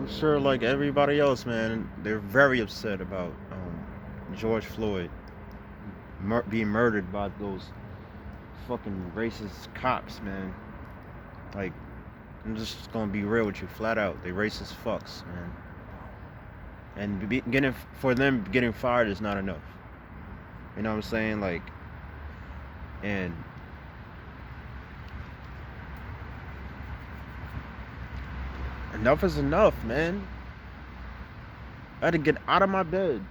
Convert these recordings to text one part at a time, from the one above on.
I'm sure, like everybody else, man, they're very upset about George Floyd being murdered by those fucking racist cops, man. Like, I'm just gonna be real with you, flat out. They racist fucks, man. And getting for them getting fired is not enough. You know what I'm saying? Like, and enough is enough, man. I had to get out of my bed.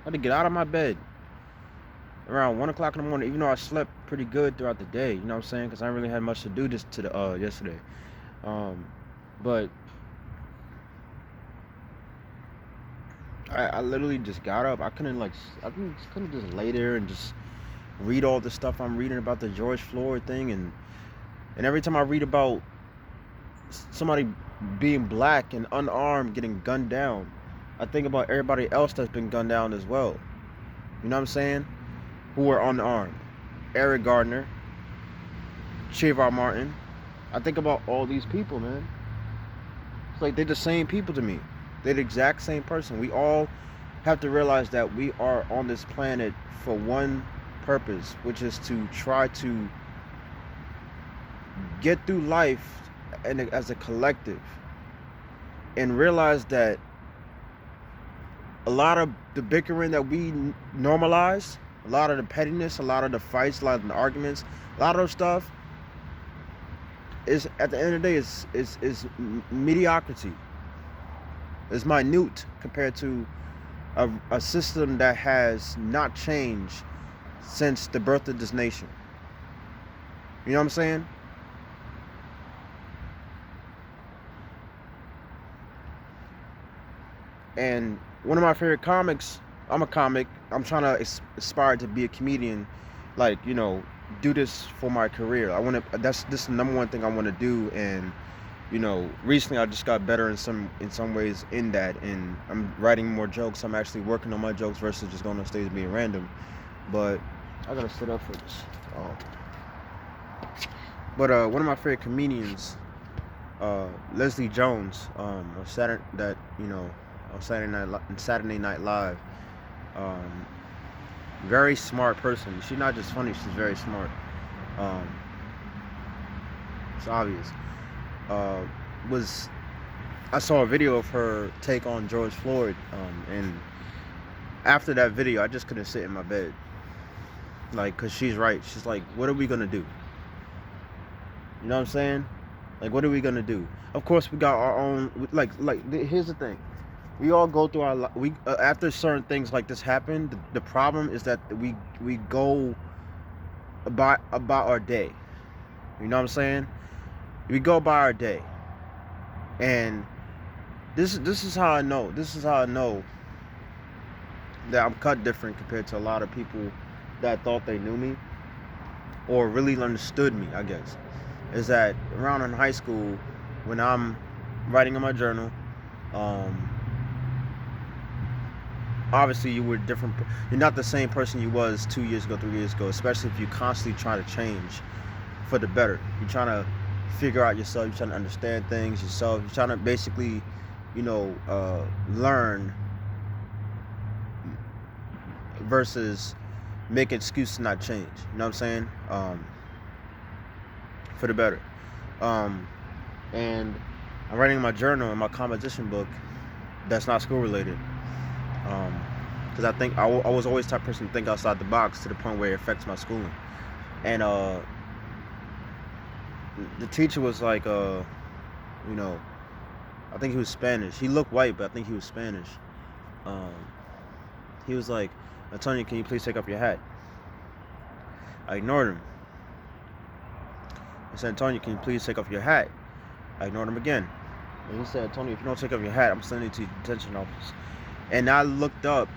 I had to get out of my bed around 1 o'clock in the morning, even though I slept pretty good throughout the day. You know what I'm saying? Because I really had much to do this to the yesterday. Um, but I literally just got up. I couldn't just couldn't just lay there and just read all the stuff I'm reading about the George Floyd thing, and every time I read about somebody being black and unarmed getting gunned down, I think about everybody else that's been gunned down as well. You know what I'm saying? Who are unarmed. Eric Gardner, Trayvon Martin. I think about all these people, man. It's like they're the same people to me. They're the exact same person. We all have to realize that we are on this planet for one purpose, which is to try to get through life and as a collective, and realize that a lot of the bickering that we normalize, a lot of the pettiness, a lot of the fights, a lot of the arguments, a lot of those stuff is at the end of the day is mediocrity. It's minute compared to a system that has not changed since the birth of this nation. You know what I'm saying? And one of my favorite comics, I'm a comic. I'm trying to aspire to be a comedian, like, do this for my career. This is the number one thing I want to do. And recently I just got better in some ways in that, and I'm writing more jokes. I'm actually working on my jokes versus just going on stage being random. But I gotta sit up for this. But one of my favorite comedians, Leslie Jones, on Saturday Night Live. Um, Very smart person. She's not just funny; she's very smart. Um, it's obvious. Uh, was I saw a video of her take on George Floyd, and after that video, I just couldn't sit in my bed, like, cause she's right. She's like, "What are we gonna do?" You know what I'm saying? Like, what are we gonna do? Of course, we got our own. Here's the thing: we all go through after certain things like this happen. The problem is that we go about our day. You know what I'm saying? We go by our day, and this is how I know. This is how I know that I'm cut different compared to a lot of people that thought they knew me or really understood me, I guess. Is that around in high school, when I'm writing in my journal, um, obviously you were different. You're not the same person you was 2 years ago, 3 years ago, especially if you constantly try to change for the better. You're trying to figure out yourself. You're trying to understand things yourself. You're trying to basically, learn versus make excuses to not change. You know what I'm saying? For the better. And I'm writing my journal in my composition book that's not school related. Because I think I was always the type of person to think outside the box to the point where it affects my schooling. And the teacher was like, I think he was Spanish. He looked white, but I think he was Spanish. He was like, "Antonio, can you please take off your hat?" I ignored him. I said, "Antonio, can you please take off your hat?" I ignored him again. And he said, "Antonio, if you don't take off your hat, I'm sending you to the detention office." And I looked up,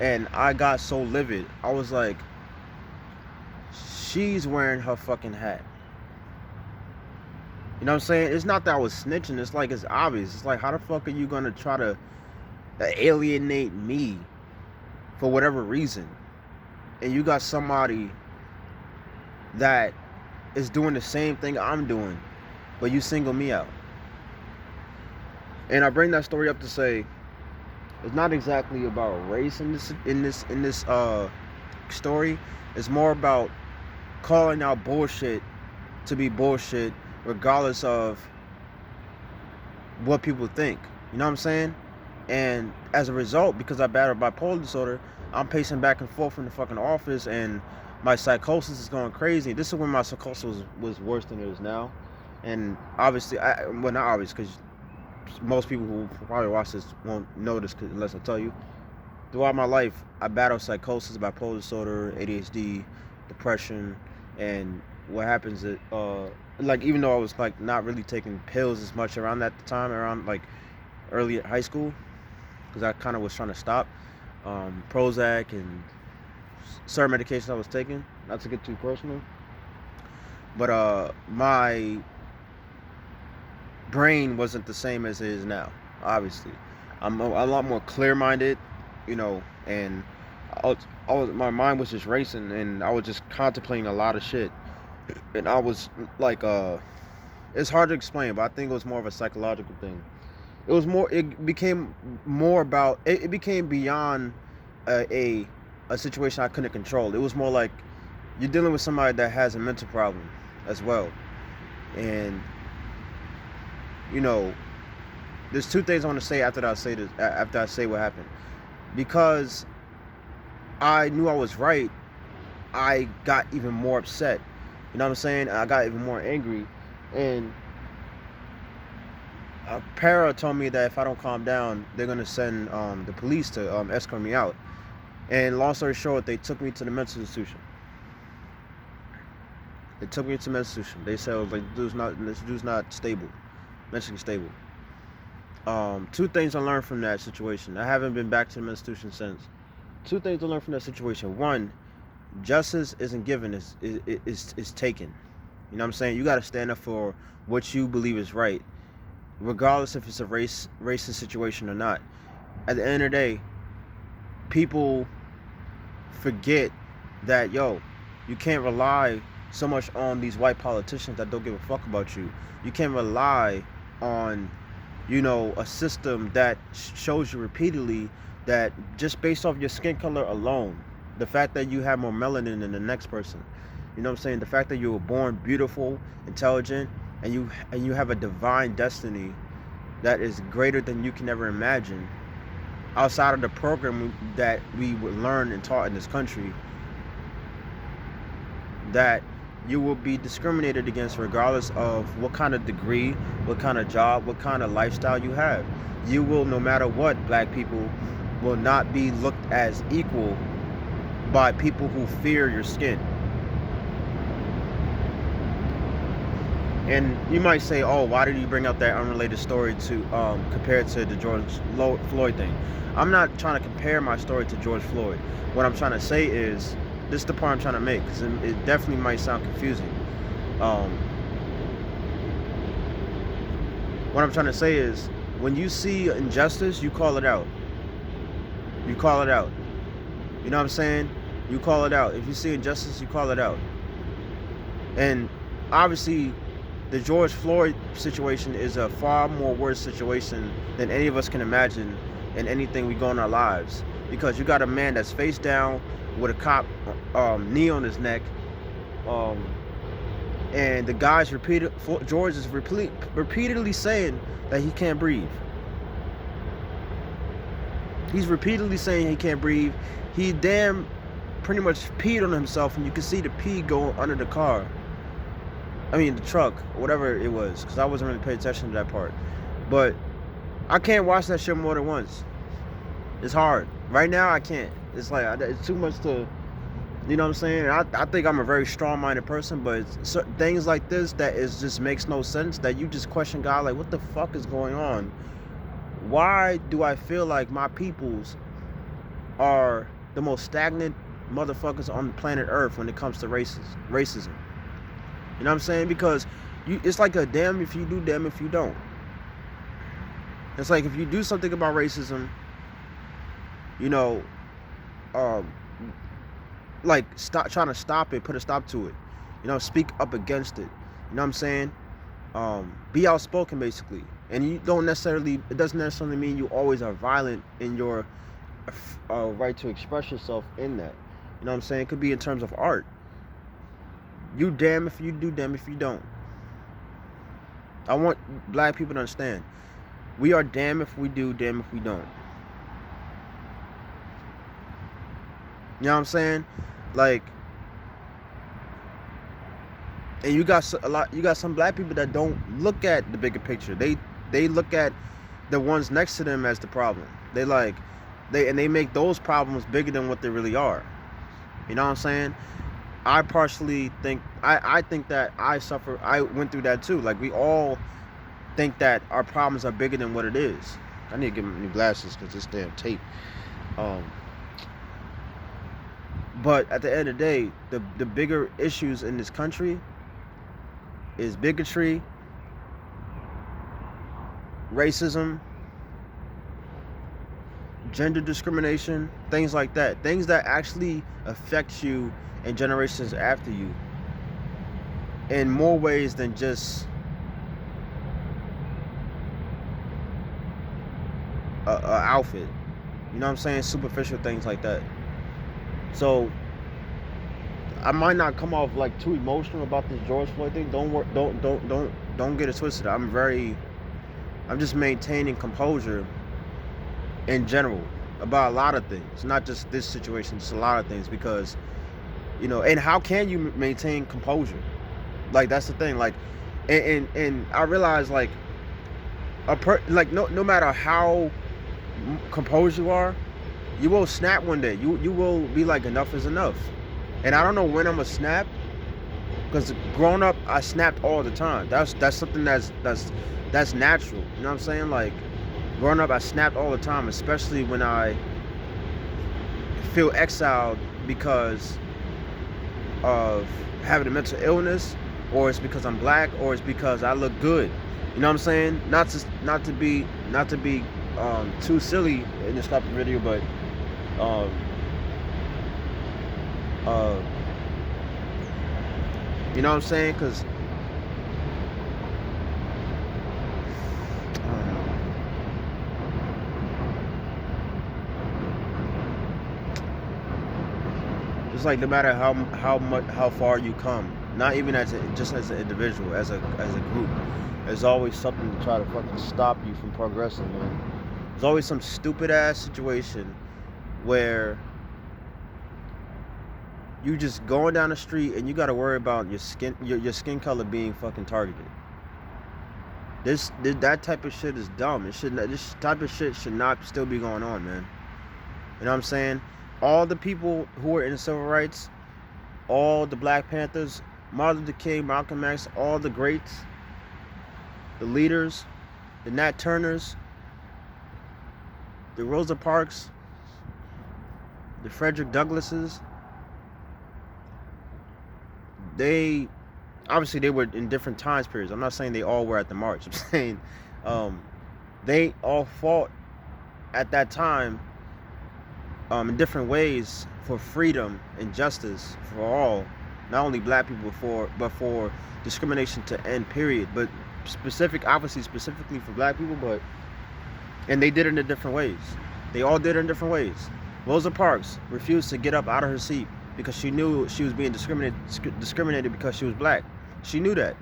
and I got so livid. I was like, she's wearing her fucking hat. You know what I'm saying? It's not that I was snitching. It's like, it's obvious. It's like, how the fuck are you going to try to alienate me for whatever reason? And you got somebody that is doing the same thing I'm doing, but you single me out. And I bring that story up to say it's not exactly about race in this story. It's more about calling out bullshit to be bullshit, regardless of what people think. You know what I'm saying? And as a result, because I battle bipolar disorder, I'm pacing back and forth from the fucking office, and my psychosis is going crazy. This is when my psychosis was worse than it is now. And obviously, well, not obvious, because most people who probably watch this won't know this unless I tell you. Throughout my life, I battled psychosis, bipolar disorder, ADHD, depression, and what happens is, like, even though I was like not really taking pills as much around that time, around like early high school, because I kind of was trying to stop Prozac and certain medications I was taking, not to get too personal, but my brain wasn't the same as it is now. Obviously, I'm a lot more clear-minded, you know, and my mind was just racing, and I was just contemplating a lot of shit, and I was like, it's hard to explain, but I think it was more of a psychological thing. It became more about, it became beyond a a situation I couldn't control. It was more like you're dealing with somebody that has a mental problem as well, and you know, there's two things I want to say after I say this. After I say what happened, because I knew I was right, I got even more upset. You know what I'm saying? I got even more angry, and a para told me that if I don't calm down, they're gonna send the police to escort me out. And long story short, they took me to the mental institution. They took me to the mental institution. They said, like, this dude's not stable, mentally stable. Two things I learned from that situation. I haven't been back to the mental institution since. Two things I learned from that situation. One, justice isn't given, is taken. You know what I'm saying? You got to stand up for what you believe is right, regardless if it's a racist situation or not. At the end of the day, people forget that, yo, you can't rely so much on these white politicians that don't give a fuck about you. You can't rely on, you know, a system that shows you repeatedly that just based off your skin color alone, the fact that you have more melanin than the next person, you know what I'm saying, the fact that you were born beautiful, intelligent, and you have a divine destiny that is greater than you can ever imagine, outside of the program that we would learn and taught in this country, that you will be discriminated against regardless of what kind of degree, what kind of job, what kind of lifestyle you have. You will, no matter what, black people will not be looked as equal by people who fear your skin. And you might say, oh, why did you bring up that unrelated story to compared to the George Floyd thing? I'm not trying to compare my story to George Floyd. What I'm trying to say is, this is the part I'm trying to make, because it definitely might sound confusing. What I'm trying to say is, when you see injustice, you call it out. You call it out. You know what I'm saying? You call it out. If you see injustice, you call it out. And obviously, the George Floyd situation is a far more worse situation than any of us can imagine in anything we go in our lives. Because you got a man that's face down with a cop knee on his neck, and the guy's George is repeatedly saying that he can't breathe. He's repeatedly saying he can't breathe. He pretty much peed on himself, and you can see the pee go under the car. I mean, the truck, whatever it was, because I wasn't really paying attention to that part. But I can't watch that shit more than once. It's hard. Right now, I can't. It's like, it's too much to, you know what I'm saying? I think I'm a very strong-minded person, but it's things like this that just makes no sense, that you just question God, like, what the fuck is going on? Why do I feel like my peoples are the most stagnant motherfuckers on planet Earth when it comes to racism? You know what I'm saying? Because it's like a damn if you do, damn if you don't. It's like if you do something about racism, you know, like trying to stop it, put a stop to it. You know, speak up against it. You know what I'm saying? Be outspoken, basically. And you don't necessarily, it doesn't necessarily mean you always are violent in your right to express yourself in that. You know what I'm saying? It could be in terms of art. You damn if you do, damn if you don't. I want black people to understand. We are damn if we do, damn if we don't. You know what I'm saying? Like, and you got some black people that don't look at the bigger picture. They look at the ones next to them as the problem. They make those problems bigger than what they really are. You know what I'm saying? I partially think I think that I went through that too. Like, we all think that our problems are bigger than what it is. I need to get new glasses because this damn tape. But at the end of the day, the bigger issues in this country is bigotry, racism, gender discrimination, things like that. Things that actually affect you and generations after you in more ways than just a outfit. You know what I'm saying? Superficial things like that. So I might not come off like too emotional about this George Floyd thing. Don't get it twisted. I'm just maintaining composure in general about a lot of things, not just this situation, just a lot of things, because and how can you maintain composure? Like, that's the thing. Like, and I realize, like, no matter how composed you are, you will snap one day. You will be like, enough is enough. And I don't know when I'm gonna snap, because growing up I snapped all the time. That's something that's natural. You know what I'm saying? Like, growing up I snapped all the time, especially when I feel exiled because of having a mental illness, or it's because I'm black, or it's because I look good. You know what I'm saying? Not to be too silly in this type of video, but you know what I'm saying? Because it's like, no matter how far you come, not even just as an individual, as a group, there's always something to try to fucking stop you from progressing, man. There's always some stupid ass situation where you just going down the street and you got to worry about your skin color being fucking targeted. That type of shit is dumb. This type of shit should not still be going on, man. You know what I'm saying? All the people who were in the civil rights, all the Black Panthers, Martin Luther King, Malcolm X, all the greats, the leaders, the Nat Turners, the Rosa Parks, the Frederick Douglasses, they were in different time periods. I'm not saying they all were at the march. I'm saying they all fought at that time in different ways for freedom and justice for all, not only black people, but for discrimination to end, period. But specifically for black people, and they did it in different ways. They all did it in different ways. Rosa Parks refused to get up out of her seat because she knew she was being discriminated because she was black. She knew that.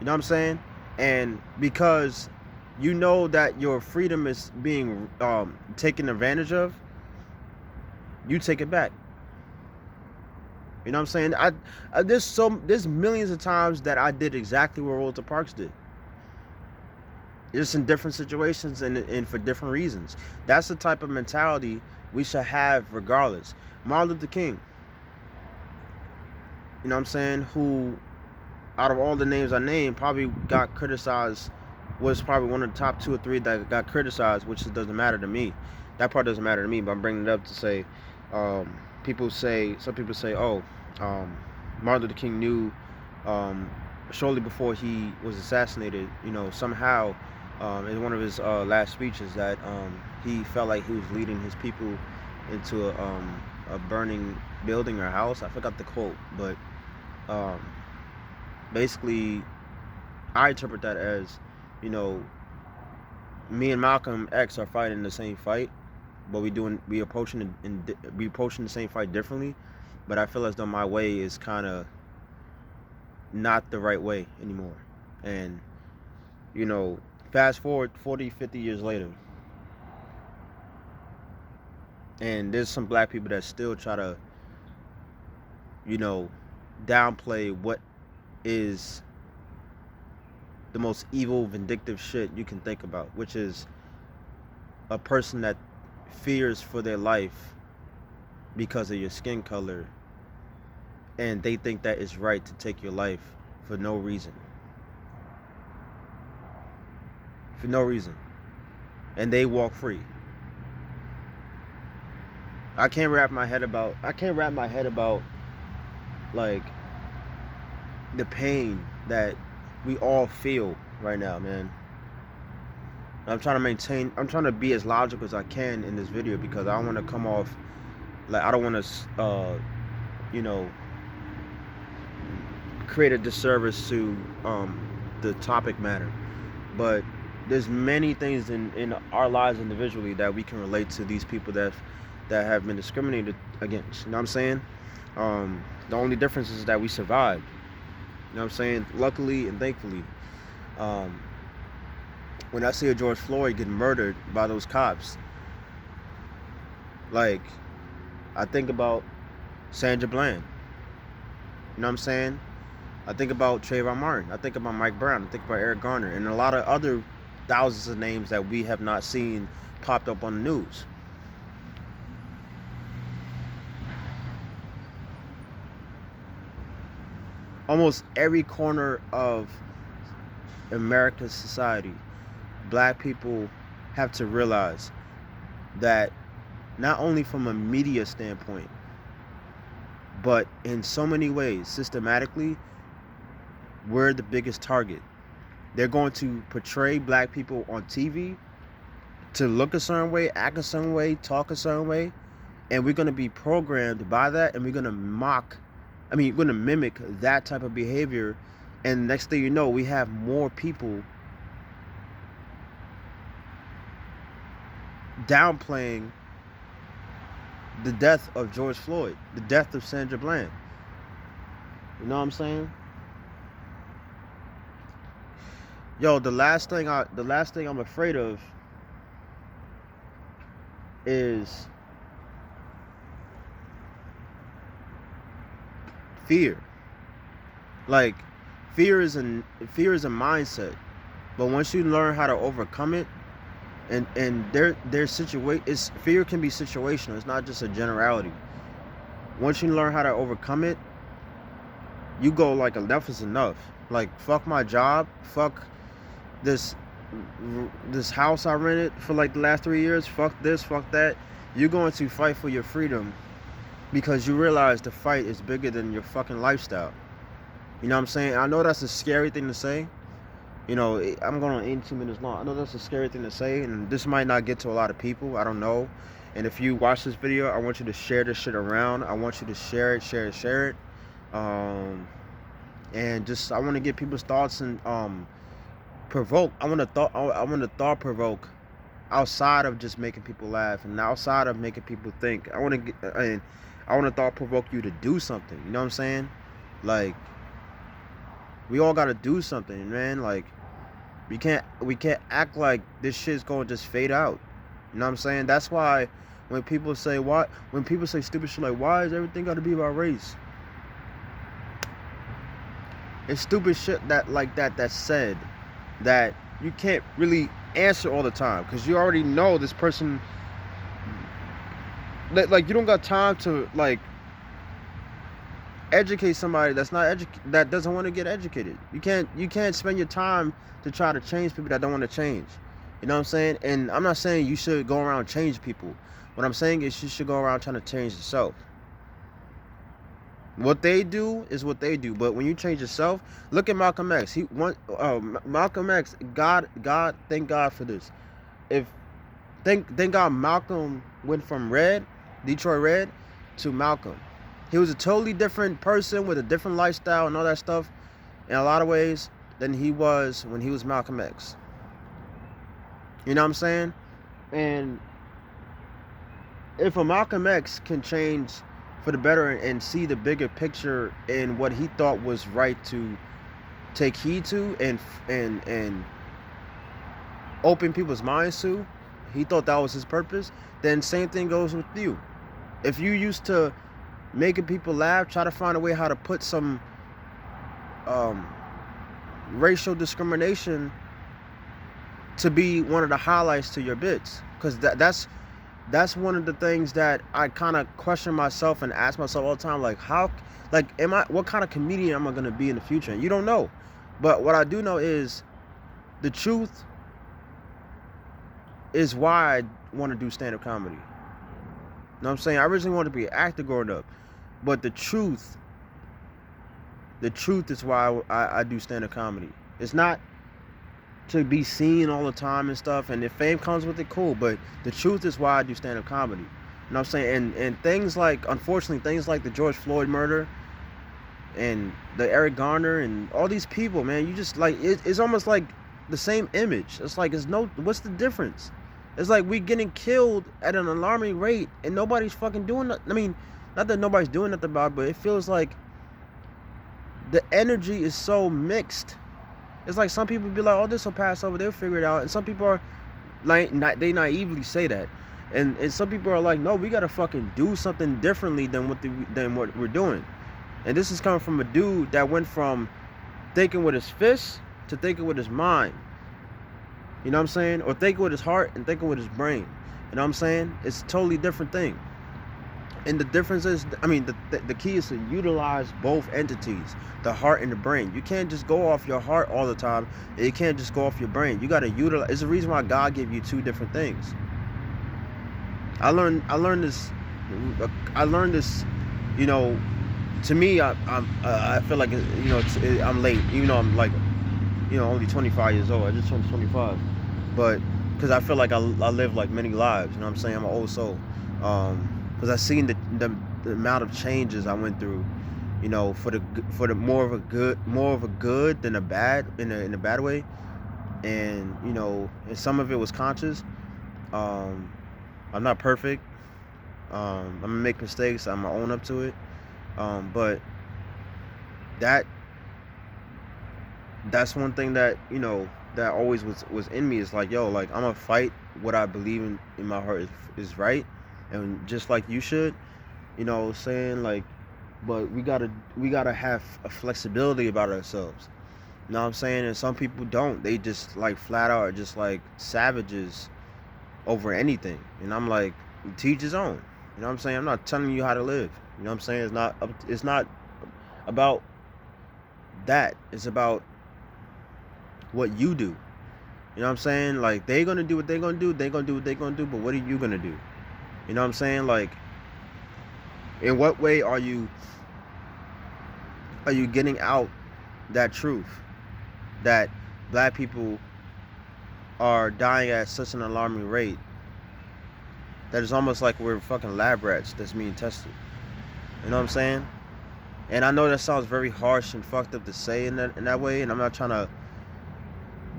You know what I'm saying? And because you know that your freedom is being taken advantage of, you take it back. You know what I'm saying? There's millions of times that I did exactly what Rosa Parks did. Just in different situations and for different reasons. That's the type of mentality we should have regardless. Martin Luther King, you know what I'm saying, who, out of all the names I named, probably got criticized, was probably one of the top 2 or 3 that got criticized, which doesn't matter to me. That part doesn't matter to me, but I'm bringing it up to say, some people say, Martin Luther King knew shortly before he was assassinated, somehow in one of his last speeches, that he felt like he was leading his people into a burning building or house. I forgot the quote, but basically I interpret that as, you know, me and Malcolm X are fighting the same fight, but we approaching the same fight differently. But I feel as though my way is kind of not the right way anymore. And, you know, fast forward 40, 50 years later, and there's some black people that still try to, you know, downplay what is the most evil, vindictive shit you can think about, which is a person that fears for their life because of your skin color, and they think that it's right to take your life for no reason. For no reason. And they walk free. I can't wrap my head about like the pain that we all feel right now, man. I'm trying to be as logical as I can in this video, because I don't want to come off like, I don't want to you know, create a disservice to the topic matter. But there's many things in our lives individually that we can relate to these people that have been discriminated against. You know what I'm saying? The only difference is that we survived. You know what I'm saying? Luckily and thankfully. When I see a George Floyd get murdered by those cops, like, I think about Sandra Bland. You know what I'm saying? I think about Trayvon Martin. I think about Mike Brown. I think about Eric Garner, and a lot of other thousands of names that we have not seen popped up on the news. Almost every corner of America's society, black people have to realize that not only from a media standpoint, but in so many ways, systematically, we're the biggest target. They're going to portray black people on TV to look a certain way, act a certain way, talk a certain way, and we're going to be programmed by that, and we're going to mimic that type of behavior. And next thing you know, we have more people downplaying the death of George Floyd, the death of Sandra Bland. You know what I'm saying? Yo, the last thing I'm afraid of is fear. Like, fear is a mindset, but once you learn how to overcome it, and fear can be situational. It's not just a generality. Once you learn how to overcome it, you go like, enough is enough. Like, fuck my job, fuck this house I rented for like the last 3 years, fuck this, fuck that. You're going to fight for your freedom because you realize the fight is bigger than your fucking lifestyle. You know what I'm saying? I know that's a scary thing to say. You know, I'm going on 82 minutes long. I know that's a scary thing to say, and this might not get to a lot of people. I don't know. And if you watch this video, I want you to share this shit around. I want you to share it. And just, I want to get people's thoughts and provoke. I want to thought provoke outside of just making people laugh and outside of making people think. I want to thought provoke you to do something. You know what I'm saying? Like, we all got to do something, man. Like, we can't act like this shit's going to just fade out. You know what I'm saying? That's why when people say stupid shit like, why is everything got to be about race? It's stupid shit that's said that you can't really answer all the time, because you already know this person, like, you don't got time to like educate somebody that doesn't want to get educated. You can't spend your time to try to change people that don't want to change. You know what I'm saying? And I'm not saying you should go around change people. What I'm saying is you should go around trying to change yourself. What they do is what they do, but when you change yourself, look at Malcolm X. Malcolm X. God, thank God for this. Thank God Malcolm went from Detroit Red, to Malcolm. He was a totally different person with a different lifestyle and all that stuff in a lot of ways. than he was when he was Malcolm X. You know what I'm saying? And if a Malcolm X can change for the better and see the bigger picture in what he thought was right to take heed to and open people's minds to, he thought that was his purpose, then same thing goes with you. If you used to making people laugh, try to find a way how to put some racial discrimination to be one of the highlights to your bits, because that's one of the things that I kind of question myself and ask myself all the time, like what kind of comedian am I going to be in the future? And you don't know, but what I do know is the truth is why I want to do stand-up comedy. You know what I'm saying? I originally wanted to be an actor growing up, but the truth is why I do stand-up comedy. It's not to be seen all the time and stuff, and if fame comes with it, cool, but the truth is why I do stand-up comedy. You know what I'm saying? And things like, unfortunately, things like the George Floyd murder and the Eric Garner and all these people, man, you just like, it's almost like the same image. It's like, what's the difference? It's like we getting killed at an alarming rate and nobody's fucking doing nothing. I mean, not that nobody's doing nothing about it, but it feels like the energy is so mixed. It's like some people be like, oh, this will pass over, they'll figure it out. And some people are like, they naively say that. And some people are like, no, we gotta fucking do something differently than what we're doing. And this is coming from a dude that went from thinking with his fists to thinking with his mind. You know what I'm saying? Or thinking with his heart and thinking with his brain. You know what I'm saying? It's a totally different thing. And the difference is, I mean, the key is to utilize both entities, the heart and the brain. You can't just go off your heart all the time, and you can't just go off your brain. You got to utilize. It's the reason why God gave you two different things. I learned this, you know, to me, I feel like, you know, I'm late, even though I'm like, you know, only 25 years old. I just turned 25, but because I feel like I live like many lives. You know what I'm saying? I'm an old soul. Because I've seen the amount of changes I went through, you know, for the more of a good than a bad, in a bad way, and you know, and some of it was conscious. I'm not perfect. I'm gonna make mistakes. I'm gonna own up to it. But that's one thing that, you know, that always was in me, is like, yo, like, I'm gonna fight what I believe in my heart is right, and just like you should, you know, saying like, but we gotta have a flexibility about ourselves. You know what I'm saying? And some people don't. They just like flat out are just like savages over anything. And I'm like, teach his own. You know what I'm saying? I'm not telling you how to live. You know what I'm saying? It's not about that. It's about what you do. You know what I'm saying? Like, they gonna do what they gonna do, they gonna do what they gonna do, but what are you gonna do? You know what I'm saying? Like, in what way are you getting out that truth that black people are dying at such an alarming rate that it's almost like we're fucking lab rats that's being tested? You know what I'm saying? And I know that sounds very harsh and fucked up to say in that way, and I'm not trying to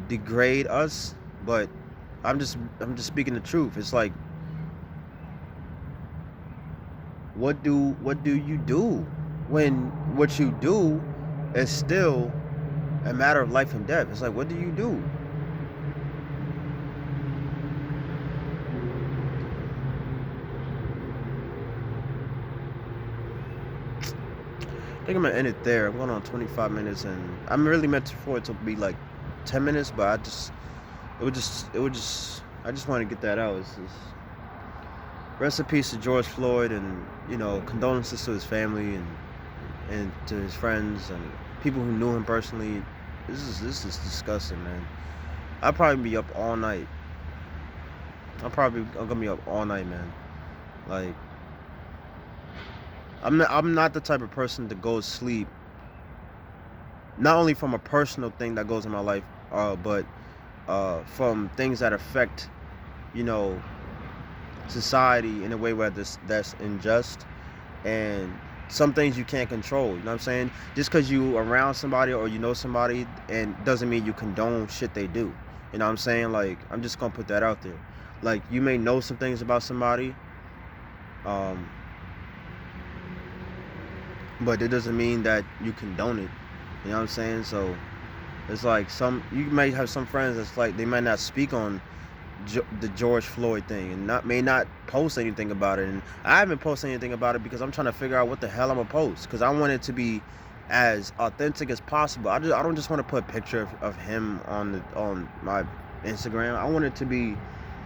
degrade us, but I'm just speaking the truth. It's like, what do you do when what you do is still a matter of life and death? It's like, what do you do? I think I'm gonna end it there. I'm going on 25 minutes, and I'm really meant for it to be like 10 minutes, but I just want to get that out. It's just, rest in peace to George Floyd, and, you know, condolences to his family and to his friends and people who knew him personally. This is disgusting, man. I'll probably be up all night. I'm gonna be up all night, man. Like, I'm not the type of person to go to sleep, not only from a personal thing that goes in my life, but from things that affect, you know, society in a way where that's unjust, and some things you can't control. You know what I'm saying? Just because you around somebody or you know somebody, and doesn't mean you condone shit they do. You know what I'm saying? Like, I'm just gonna put that out there. Like, you may know some things about somebody, um, but it doesn't mean that you condone it. You know what I'm saying? So it's like, you may have some friends that's like, they might not speak on the George Floyd thing, and may not post anything about it. And I haven't posted anything about it because I'm trying to figure out what the hell I'm gonna post, because I want it to be as authentic as possible. I don't just want to put a picture of him on my Instagram. I want it to be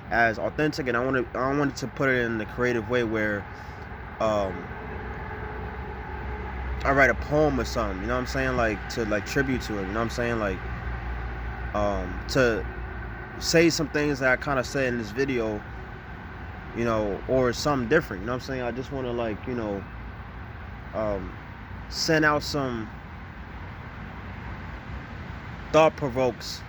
as authentic, and I wanted to put it in the creative way where um I write a poem or something, you know what I'm saying, like, to like tribute to it, you know what I'm saying, like, to say some things that I kind of said in this video, you know, or something different, you know what I'm saying. I just want to, like, you know, send out some thought provokes,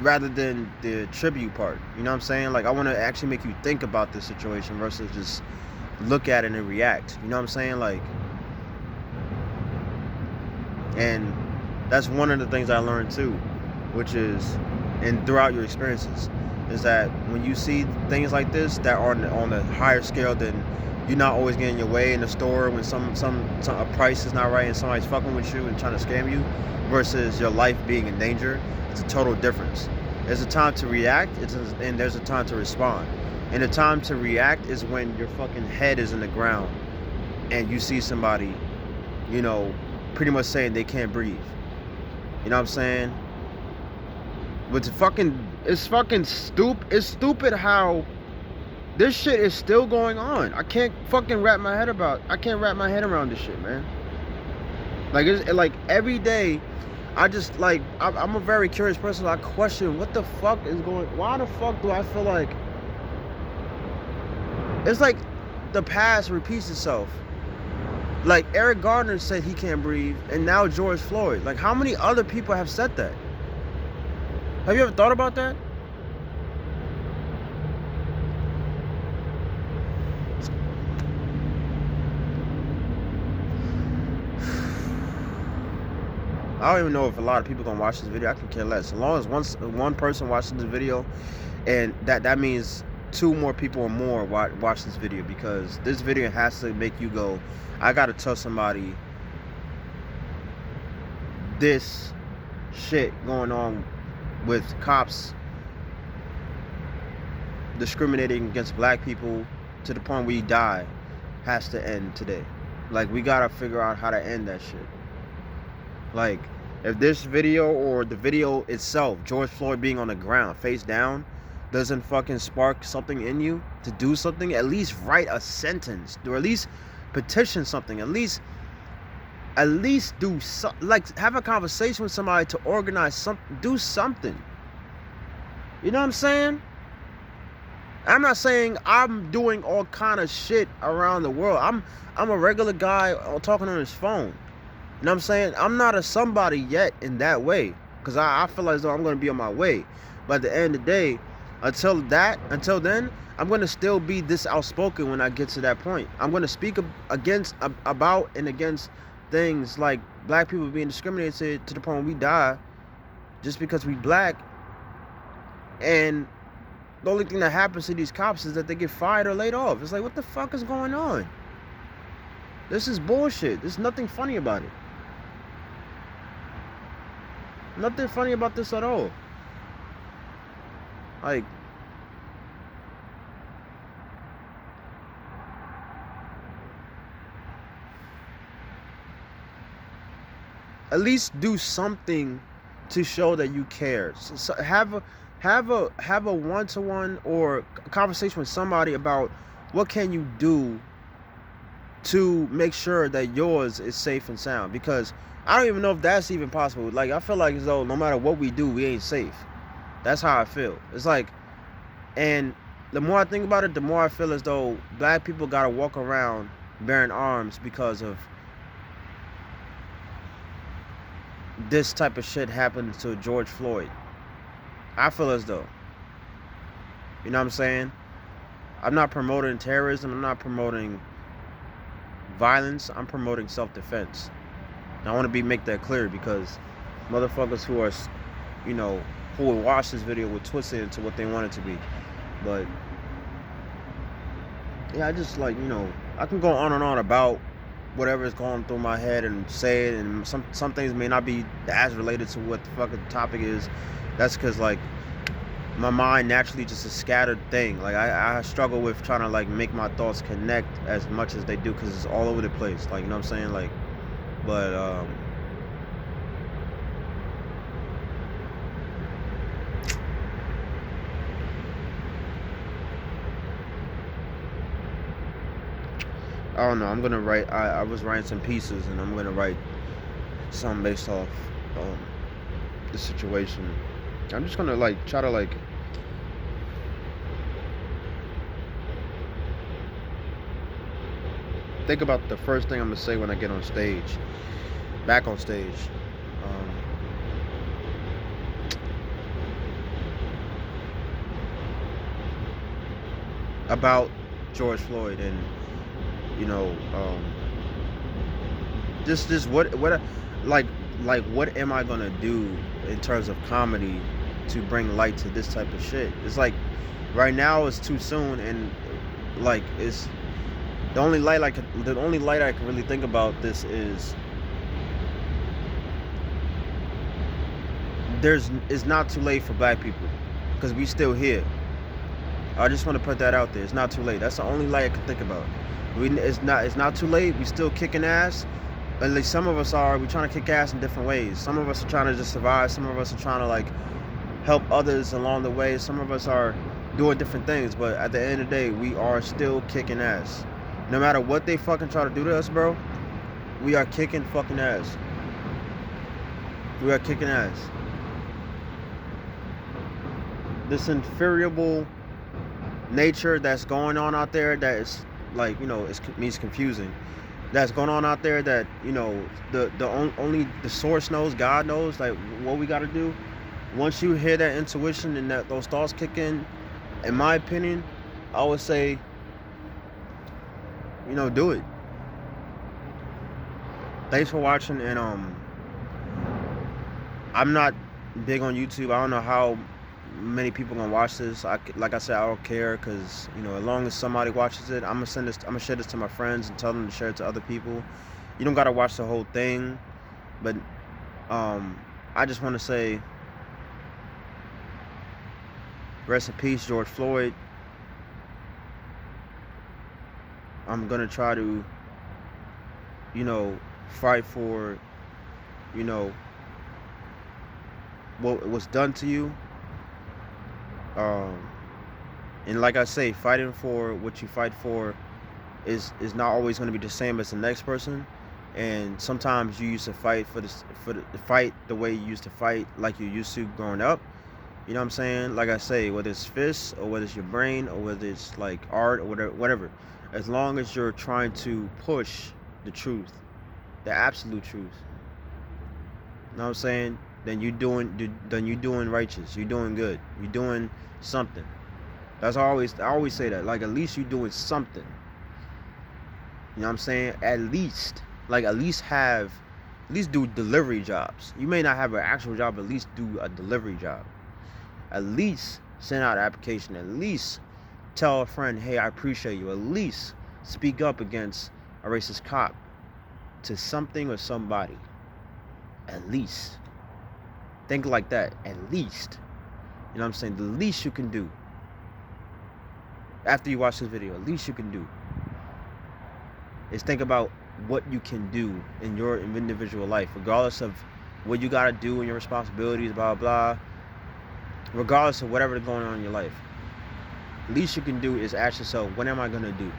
rather than the tribute part, you know what I'm saying. Like, I want to actually make you think about this situation versus just look at it and react, you know what I'm saying. Like, and that's one of the things I learned too, which is, and throughout your experiences, is that when you see things like this that are on a higher scale, then you're not always getting your way in the store when some a price is not right and somebody's fucking with you and trying to scam you, versus your life being in danger. It's a total difference. There's a time to react, and there's a time to respond. And the time to react is when your fucking head is in the ground and you see somebody, you know, pretty much saying they can't breathe. You know what I'm saying? But it's fucking stupid. It's stupid how this shit is still going on. I can't wrap my head around this shit, man. Like, it's like every day, I'm a very curious person. I question what the fuck is going. Why the fuck do I feel like it's like the past repeats itself? Like, Eric Gardner said he can't breathe, and now George Floyd. Like, how many other people have said that? Have you ever thought about that? I don't even know if a lot of people gonna watch this video. I can care less. As long as one person watches this video, and that means 2 more people or more watch this video, because this video has to make you go, I gotta tell somebody this shit going on with cops discriminating against black people to the point we die has to end today. Like, we gotta figure out how to end that shit. Like, if this video or the video itself, George Floyd being on the ground face down, doesn't fucking spark something in you to do something, at least write a sentence, or at least petition something, at least do like, have a conversation with somebody to organize something, do something. You know what I'm saying? I'm not saying I'm doing all kind of shit around the world. I'm a regular guy talking on his phone. You know what I'm saying? I'm not a somebody yet in that way, because I feel as though I'm going to be on my way. But at the end of the day, until then, I'm going to still be this outspoken when I get to that point. I'm going to speak about and against things like black people being discriminated to the point where we die just because we black. And the only thing that happens to these cops is that they get fired or laid off. It's like, what the fuck is going on? This is bullshit. There's nothing funny about it. Nothing funny about this at all. Like, at least do something to show that you care. So have a one-to-one or a conversation with somebody about what can you do to make sure that yours is safe and sound, because I don't even know if that's even possible. Like, I feel like as though no matter what we do, we ain't safe. That's how I feel. It's like, and the more I think about it, the more I feel as though black people gotta walk around bearing arms because of this type of shit happened to George Floyd. I feel as though, you know what I'm saying? I'm not promoting terrorism. I'm not promoting violence. I'm promoting self-defense. And I want to make that clear, because motherfuckers who are, you know, who will watch this video will twist it into what they want it to be. But yeah, I just, like, you know, I can go on and on about whatever is going through my head and say it, and some things may not be as related to what the fucking topic is. That's because, like, my mind naturally just a scattered thing. Like, I struggle with trying to, like, make my thoughts connect as much as they do, because it's all over the place. Like, you know what I'm saying? Like, but I don't know. I'm gonna write. I was writing some pieces, and I'm gonna write some based off the situation. I'm just gonna, like, try to, like, think about the first thing I'm gonna say when I get on stage, back on stage. Um, about George Floyd, and, you know, just what what am I gonna do in terms of comedy to bring light to this type of shit? It's like, right now it's too soon, and, like, it's the only light I can really think about this is it's not too late for black people, because we still here. I just want to put that out there. It's not too late. That's the only light I can think about. It's not too late. We still kicking ass. At least some of us are. We're trying to kick ass in different ways. Some of us are trying to just survive. Some of us are trying to, like, help others along the way. Some of us are doing different things. But at the end of the day, we are still kicking ass. No matter what they fucking try to do to us, bro, we are kicking fucking ass. We are kicking ass. This inferiorable nature that's going on out there, that is, like, you know, means confusing. That's going on out there, that, you know, only the source knows, God knows, like, what we got to do. Once you hear that intuition and that those thoughts kick in my opinion, I would say, you know, do it. Thanks for watching, and I'm not big on YouTube. I don't know how many people gonna watch this. Like I said, I don't care, because, you know, as long as somebody watches it, I'm gonna share this to my friends and tell them to share it to other people. You don't gotta watch the whole thing, but I just want to say, rest in peace, George Floyd. I'm gonna try to, you know, fight for, you know, what was done to you. And like I say, fighting for what you fight for is not always going to be the same as the next person. And sometimes you used to fight fight the way you used to fight, like you used to growing up. You know what I'm saying? Like I say, whether it's fists, or whether it's your brain, or whether it's, like, art, or whatever. As long as you're trying to push the truth, the absolute truth. You know what I'm saying? Then you're doing righteous. You're doing good. You're doing something. I always say that. Like, at least you're doing something. You know what I'm saying? At least do delivery jobs. You may not have an actual job, but at least do a delivery job. At least send out an application. At least tell a friend, hey, I appreciate you. At least speak up against a racist cop, to something or somebody. At least. Think like that. At least. You know what I'm saying? The least you can do. After you watch this video, at least you can do is think about what you can do in your individual life, regardless of what you got to do and your responsibilities, blah, blah. Regardless of whatever's going on in your life. Least you can do is ask yourself, what am I going to do?